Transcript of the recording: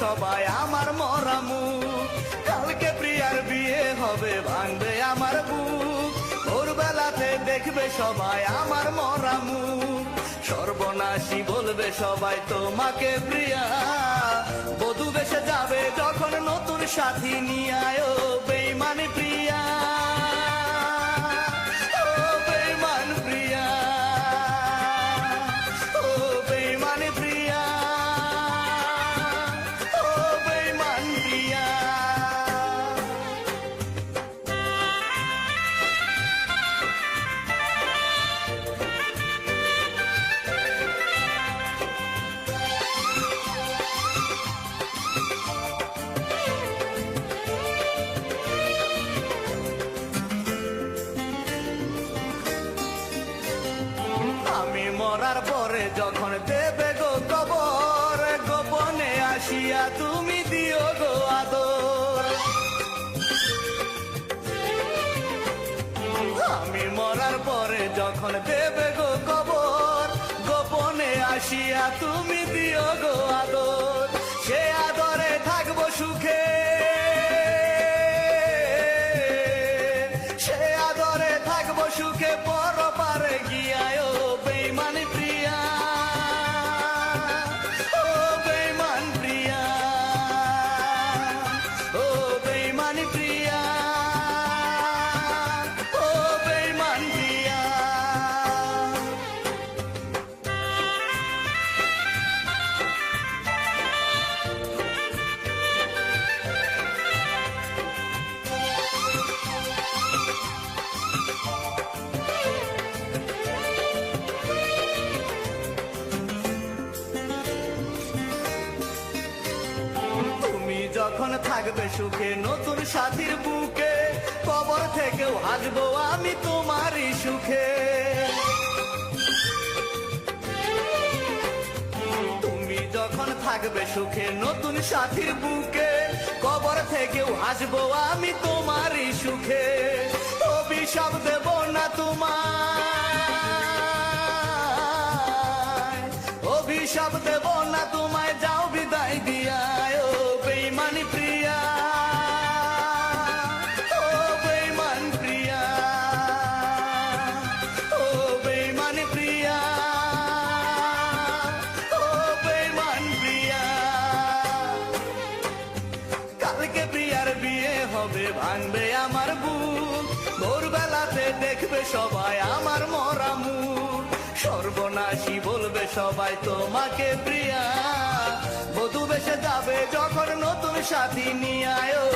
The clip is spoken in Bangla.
সবাই আমার মরা মুখ। কালকে প্রিয়ার বিয়ে হবে, ভাঙবে আমার বুক। ভোরবেলাতে দেখবে সবাই আমার মরা মুখ। সর্বনাশী বলবে সবাই তোমাকে প্রিয়া। বধূ বেশে যাবে যখন নতুন সাথী নিয়ে আয়, ও বেঈমানি প্রিয়া, ও বেঈমান প্রিয়া, ও বেঈমানি প্রিয়া, ও বেঈমান প্রিয়া। আমি মরার পরে যখন দেবে গো কবর, গোপনে আসিয়া তুমি দিও গো আদর। আমি মরার পরে যখন দেবে গো কবর, গোপনে আসিয়া তুমি দিও গো আদর। সে আদরে থাকবো সুখে, সে আদরে থাকবো সুখে, পরপারে গিয়ায়, ও বেঈমানি প্রিয়া, ও বেঈমান প্রিয়া, ও বেঈমানি প্রিয়া, ও বেঈমান প্রিয়া। তুমি যখন থাকবে সুখে নতুন সাথীর বুকে, কবর থেকেও হাসবো আমি তোমারই সুখে। তুমি যখন থাকবে সুখে নতুন সাথীর বুকে, কবর থেকেও হাসবো আমি তোমারই সুখে। অভিশাপ দেব না তোমায়, অভিশাপ দেব না তোমায়, যাও বিদায় দিয়ায়, ও বেঈমানি প্রিয়া, ও বেঈমান প্রিয়া, ও বেঈমানি প্রিয়া, ও বেঈমান প্রিয়া। কালকে প্রিয়ার বিয়ে হবে, ভাঙবে আমার বুক। ভোরবেলাতে দেখবে সবাই আমার মরা মুখ। সর্বনাশী বলবে সবাই তোমাকে প্রিয়া। বধূ বেশে যাবে যখন নতুন সাথী নিয়ে আয়, ও